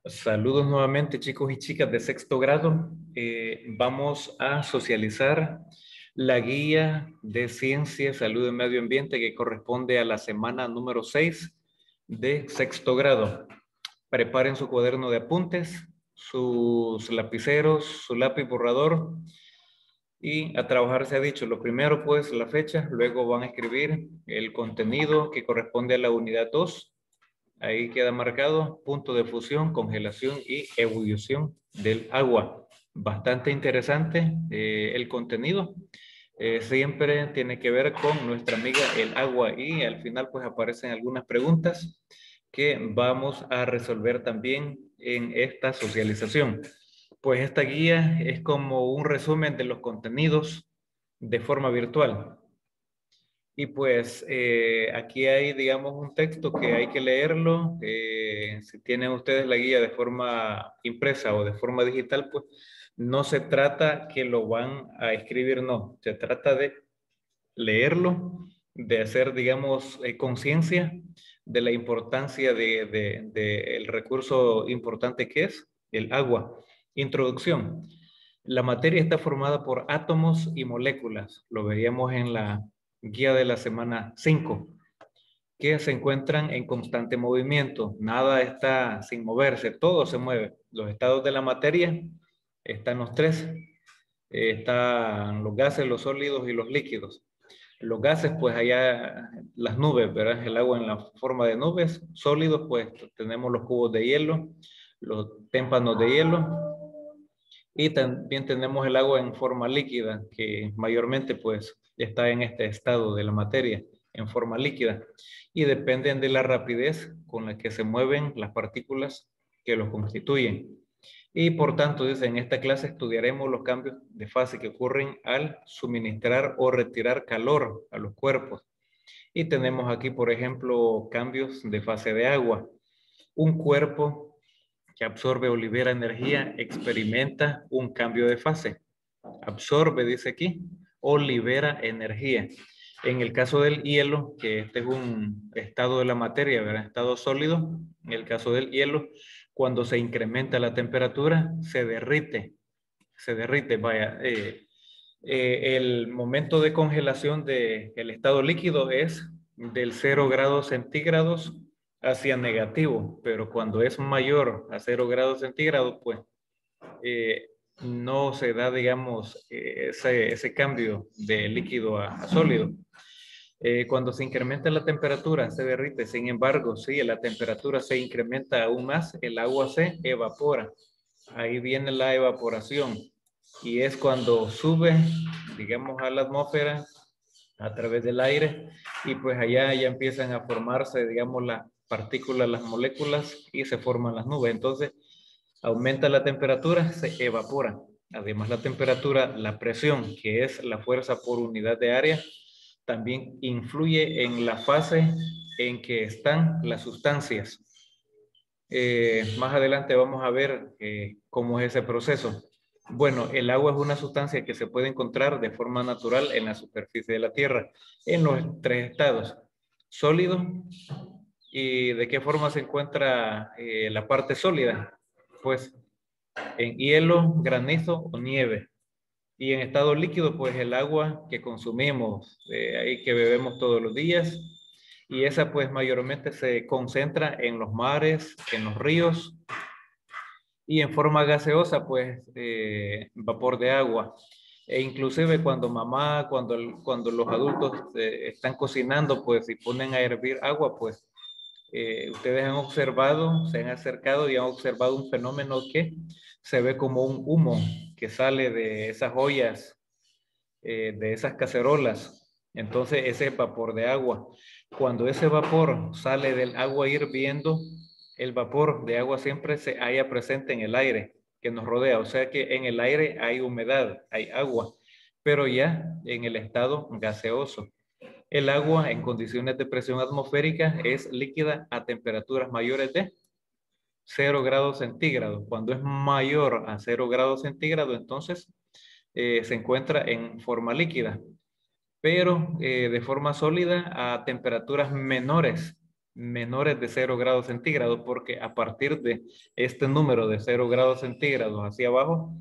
Saludos nuevamente, chicos y chicas de sexto grado. Vamos a socializar la guía de ciencia, salud y medio ambiente que corresponde a la semana número 6 de sexto grado. Preparen su cuaderno de apuntes, sus lapiceros, su lápiz borrador y a trabajar se ha dicho. Lo primero, pues, la fecha, luego van a escribir el contenido que corresponde a la unidad 2. Ahí queda marcado punto de fusión, congelación y ebullición del agua. Bastante interesante el contenido. Siempre tiene que ver con nuestra amiga el agua y al final pues aparecen algunas preguntas que vamos a resolver también en esta socialización. Pues esta guía es como un resumen de los contenidos de forma virtual. Y pues aquí hay, digamos, un texto que hay que leerlo. Si tienen ustedes la guía de forma impresa o de forma digital, pues no se trata que lo van a escribir, no. Se trata de leerlo, de hacer, digamos, conciencia de la importancia el recurso importante que es el agua. Introducción. La materia está formada por átomos y moléculas. Lo veíamos en la guía de la semana 5, que se encuentran en constante movimiento. Nada está sin moverse, todo se mueve. Los estados de la materia están los tres. Están los gases, los sólidos y los líquidos. Los gases, pues allá las nubes, ¿verdad? El agua en la forma de nubes. Sólidos, pues tenemos los cubos de hielo, los témpanos de hielo. Y también tenemos el agua en forma líquida, que mayormente pues está en este estado de la materia, en forma líquida. Y dependen de la rapidez con la que se mueven las partículas que los constituyen. Y por tanto, dice, en esta clase estudiaremos los cambios de fase que ocurren al suministrar o retirar calor a los cuerpos. Y tenemos aquí, por ejemplo, cambios de fase de agua. Un cuerpo que absorbe o libera energía experimenta un cambio de fase. Absorbe, dice aquí, o libera energía. En el caso del hielo, que este es un estado de la materia, ¿verdad? Estado sólido, en el caso del hielo, cuando se incrementa la temperatura, se derrite, vaya. El momento de congelación del estado líquido es del 0 grados centígrados hacia negativo, pero cuando es mayor a 0 grados centígrados, pues eh, no se da, digamos, ese cambio de líquido a sólido. Cuando se incrementa la temperatura, se derrite. Sin embargo, si la temperatura se incrementa aún más, el agua se evapora. Ahí viene la evaporación. Y es cuando sube, digamos, a la atmósfera a través del aire y pues allá ya empiezan a formarse, digamos, las partículas, las moléculas y se forman las nubes. Entonces, aumenta la temperatura, se evapora. Además, la temperatura, la presión, que es la fuerza por unidad de área, también influye en la fase en que están las sustancias. Más adelante vamos a ver cómo es ese proceso. Bueno, el agua es una sustancia que se puede encontrar de forma natural en la superficie de la Tierra, en los tres estados, sólido, y de qué forma se encuentra la parte sólida, pues en hielo, granizo o nieve. Y en estado líquido, pues el agua que consumimos, ahí que bebemos todos los días, y esa pues mayormente se concentra en los mares, en los ríos, y en forma gaseosa, pues vapor de agua. E inclusive cuando mamá, cuando los adultos están cocinando, pues y ponen a hervir agua, pues ustedes han observado, se han acercado y han observado un fenómeno que se ve como un humo que sale de esas ollas, de esas cacerolas. Entonces ese es vapor de agua. Cuando ese vapor sale del agua hirviendo, el vapor de agua siempre se halla presente en el aire que nos rodea. O sea que en el aire hay humedad, hay agua, pero ya en el estado gaseoso. El agua en condiciones de presión atmosférica es líquida a temperaturas mayores de 0 grados centígrados. Cuando es mayor a 0 grados centígrados, entonces se encuentra en forma líquida, pero de forma sólida a temperaturas menores menores de 0 grados centígrados, porque a partir de este número de 0 grados centígrados hacia abajo,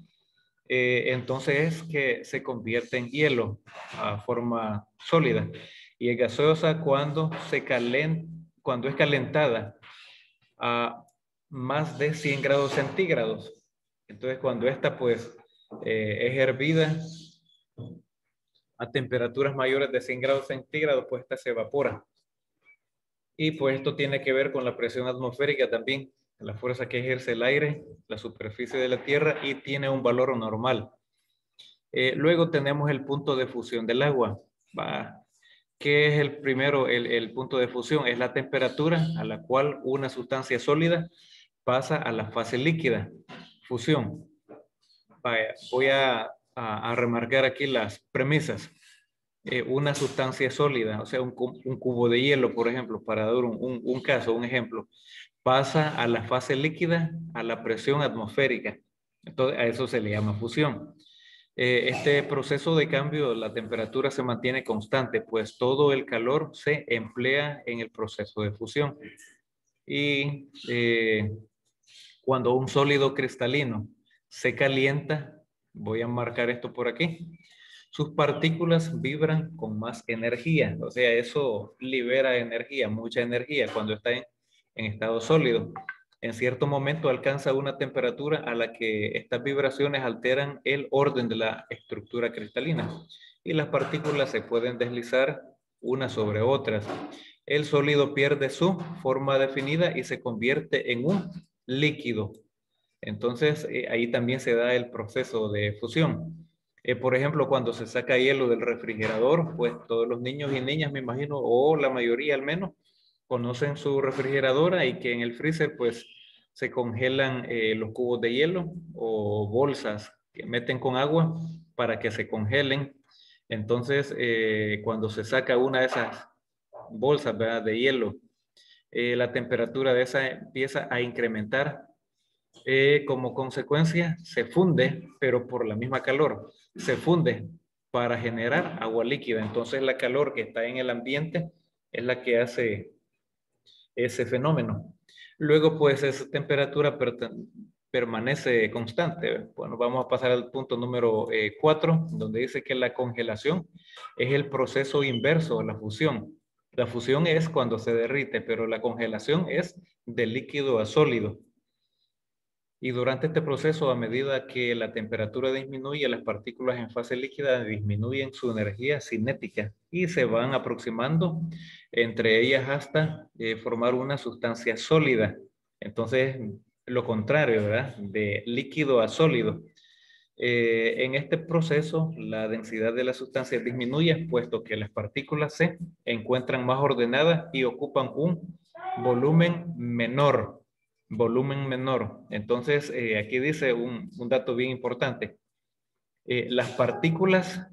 entonces es que se convierte en hielo a forma sólida. Y es gaseosa cuando cuando es calentada a más de 100 grados centígrados. Entonces, cuando esta pues es hervida a temperaturas mayores de 100 grados centígrados, pues esta se evapora. Y pues esto tiene que ver con la presión atmosférica también, la fuerza que ejerce el aire, la superficie de la Tierra, y tiene un valor normal. Luego tenemos el punto de fusión del agua. ¿Qué es el primero? El punto de fusión es la temperatura a la cual una sustancia sólida pasa a la fase líquida. Fusión. Voy a remarcar aquí las premisas. Una sustancia sólida, o sea, un cubo de hielo, por ejemplo, para dar un caso, un ejemplo, pasa a la fase líquida a la presión atmosférica. Entonces, a eso se le llama fusión. Este proceso de cambio, la temperatura se mantiene constante, pues todo el calor se emplea en el proceso de fusión. Y cuando un sólido cristalino se calienta, voy a marcar esto por aquí, sus partículas vibran con más energía. O sea, eso libera energía, mucha energía cuando está en estado sólido. En cierto momento alcanza una temperatura a la que estas vibraciones alteran el orden de la estructura cristalina y las partículas se pueden deslizar unas sobre otras. El sólido pierde su forma definida y se convierte en un líquido. Entonces, ahí también se da el proceso de fusión. Por ejemplo, cuando se saca hielo del refrigerador, pues todos los niños y niñas, me imagino, o la mayoría al menos, conocen su refrigeradora y que en el freezer, pues, se congelan los cubos de hielo o bolsas que meten con agua para que se congelen. Entonces, cuando se saca una de esas bolsas, ¿verdad?, de hielo, la temperatura de esa empieza a incrementar. Como consecuencia, se funde, pero por la misma calor, se funde para generar agua líquida. Entonces, la calor que está en el ambiente es la que hace ese fenómeno. Luego, pues, esa temperatura permanece constante. Bueno, vamos a pasar al punto número 4, donde dice que la congelación es el proceso inverso a la fusión. La fusión es cuando se derrite, pero la congelación es de líquido a sólido. Y durante este proceso, a medida que la temperatura disminuye, las partículas en fase líquida disminuyen su energía cinética y se van aproximando entre ellas hasta formar una sustancia sólida. Entonces, lo contrario, ¿verdad? De líquido a sólido. En este proceso, la densidad de la sustancia disminuye, puesto que las partículas se encuentran más ordenadas y ocupan un volumen menor. Volumen menor. Entonces, aquí dice un dato bien importante. Las partículas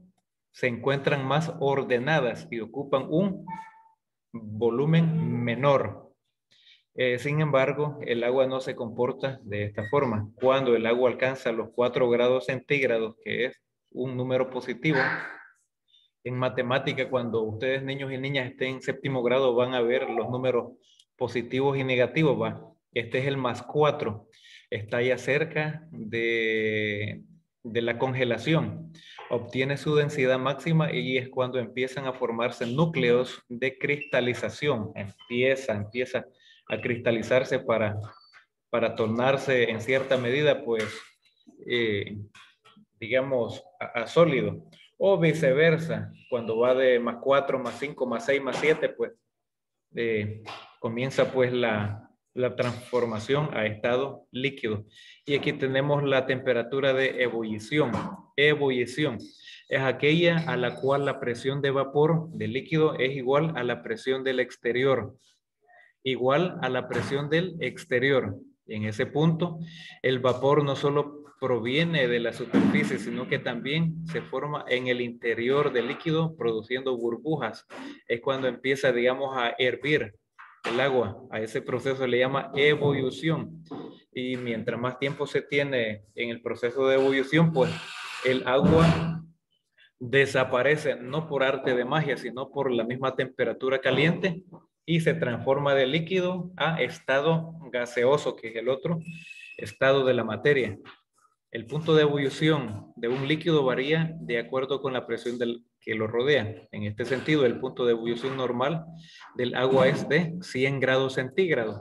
se encuentran más ordenadas y ocupan un volumen menor. Sin embargo, el agua no se comporta de esta forma. Cuando el agua alcanza los 4 grados centígrados, que es un número positivo, en matemática, cuando ustedes niños y niñas estén en séptimo grado, van a ver los números positivos y negativos, ¿va? Este es el más 4. Está ya cerca de la congelación. Obtiene su densidad máxima y es cuando empiezan a formarse núcleos de cristalización. Empieza a cristalizarse para tornarse en cierta medida, pues, digamos, a sólido. O viceversa, cuando va de más 4, más 5, más 6, más 7, pues comienza pues la transformación a estado líquido. Y aquí tenemos la temperatura de ebullición. Ebullición es aquella a la cual la presión de vapor del líquido es igual a la presión del exterior. Igual a la presión del exterior. En ese punto, el vapor no solo proviene de la superficie, sino que también se forma en el interior del líquido produciendo burbujas. Es cuando empieza, digamos, a hervir el agua. A ese proceso le llama ebullición. Y mientras más tiempo se tiene en el proceso de ebullición, pues el agua desaparece, no por arte de magia, sino por la misma temperatura caliente y se transforma de líquido a estado gaseoso, que es el otro estado de la materia. El punto de ebullición de un líquido varía de acuerdo con la presión que lo rodea. En este sentido, el punto de ebullición normal del agua es de 100 grados centígrados.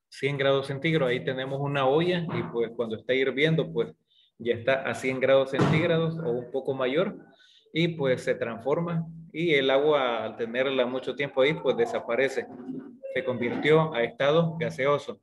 100 grados centígrados, ahí tenemos una olla y pues cuando está hirviendo, pues ya está a 100 grados centígrados o un poco mayor y pues se transforma y el agua al tenerla mucho tiempo ahí, pues desaparece. Se convirtió a estado gaseoso.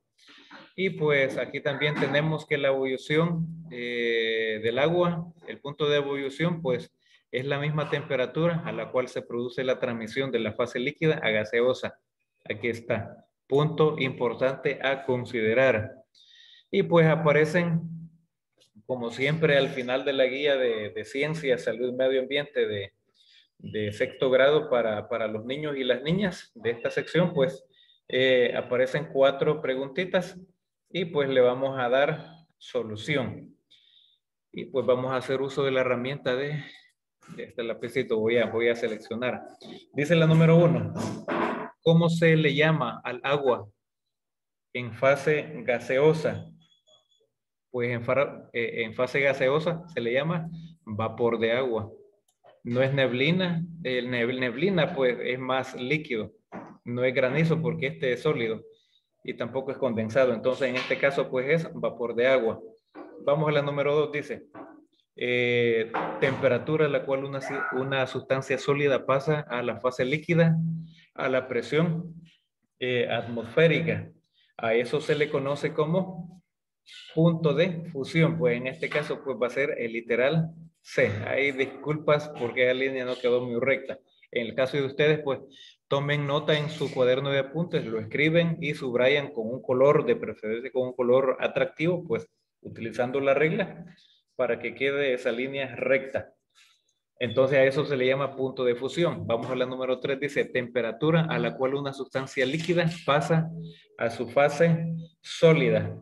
Y pues aquí también tenemos que la ebullición del agua, el punto de ebullición, pues es la misma temperatura a la cual se produce la transmisión de la fase líquida a gaseosa. Aquí está. Punto importante a considerar. Y pues aparecen, como siempre, al final de la guía de ciencia, salud y medio ambiente de sexto grado para los niños y las niñas de esta sección, pues aparecen 4 preguntitas y pues le vamos a dar solución. Y pues vamos a hacer uso de la herramienta de este lapicito, voy a seleccionar. Dice la número 1, ¿cómo se le llama al agua en fase gaseosa? Pues en fase gaseosa se le llama vapor de agua. No es neblina, neblina pues es más líquido, no es granizo porque este es sólido y tampoco es condensado, entonces en este caso pues es vapor de agua. Vamos a la número 2, dice, temperatura a la cual una sustancia sólida pasa a la fase líquida a la presión atmosférica. A eso se le conoce como punto de fusión, pues en este caso pues va a ser el literal C. Hay disculpas porque la línea no quedó muy recta. En el caso de ustedes pues tomen nota en su cuaderno de apuntes, lo escriben y subrayan con un color, de preferencia con un color atractivo, pues utilizando la regla para que quede esa línea recta. Entonces a eso se le llama punto de fusión. Vamos a la número 3, dice temperatura a la cual una sustancia líquida pasa a su fase sólida.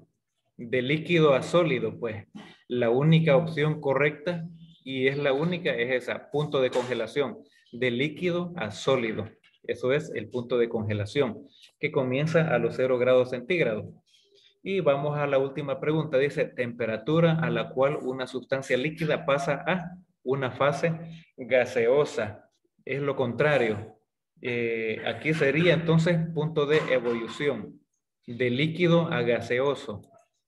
De líquido a sólido, pues la única opción correcta y es la única es esa, punto de congelación. De líquido a sólido. Eso es el punto de congelación que comienza a los 0 grados centígrados. Y vamos a la última pregunta. Dice, temperatura a la cual una sustancia líquida pasa a una fase gaseosa. Es lo contrario. Aquí sería entonces punto de ebullición. De líquido a gaseoso.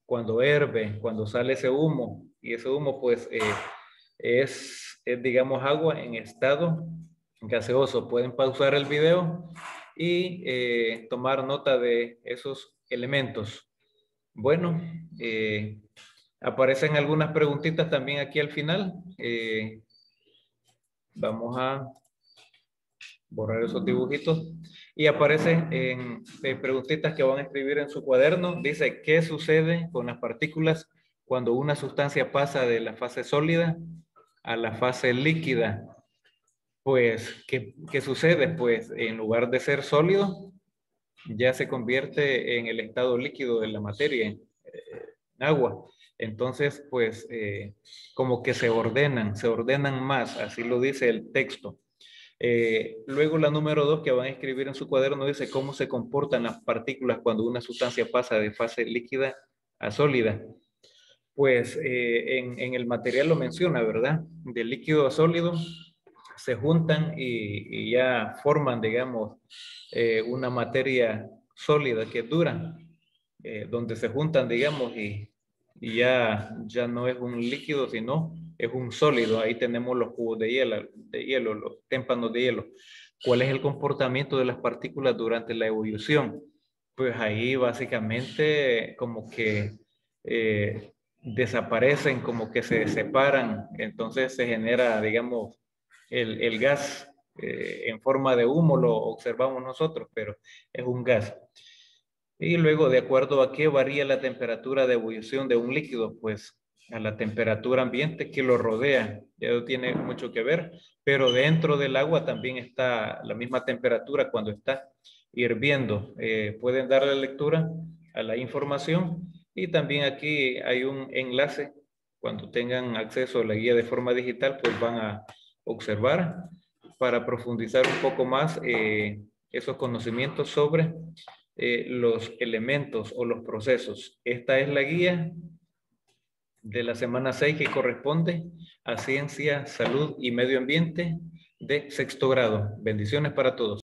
Cuando herve, cuando sale ese humo. Y ese humo pues es digamos agua en estado gaseoso. Pueden pausar el video y tomar nota de esos elementos. Bueno, aparecen algunas preguntitas también aquí al final. Vamos a borrar esos dibujitos. Y aparecen en preguntitas que van a escribir en su cuaderno. Dice, ¿qué sucede con las partículas cuando una sustancia pasa de la fase sólida a la fase líquida? Pues, ¿qué sucede? Pues, en lugar de ser sólido, ya se convierte en el estado líquido de la materia, en agua. Entonces, pues, como que se ordenan más, así lo dice el texto. Luego la número 2 que van a escribir en su cuaderno dice cómo se comportan las partículas cuando una sustancia pasa de fase líquida a sólida. Pues en el material lo menciona, ¿verdad? De líquido a sólido se juntan y ya forman, digamos, una materia sólida que dura, donde se juntan, digamos, y ya no es un líquido, sino es un sólido. Ahí tenemos los cubos de hielo, los témpanos de hielo. ¿Cuál es el comportamiento de las partículas durante la ebullición? Pues ahí básicamente como que desaparecen, como que se separan, entonces se genera, digamos, el gas en forma de humo, lo observamos nosotros, pero es un gas. Y luego, de acuerdo a qué varía la temperatura de ebullición de un líquido, pues a la temperatura ambiente que lo rodea. Ya no tiene mucho que ver, pero dentro del agua también está la misma temperatura cuando está hirviendo. Pueden darle lectura a la información y también aquí hay un enlace. Cuando tengan acceso a la guía de forma digital, pues van a observar para profundizar un poco más esos conocimientos sobre los elementos o los procesos. Esta es la guía de la semana 6 que corresponde a Ciencia, Salud y Medio Ambiente de sexto grado. Bendiciones para todos.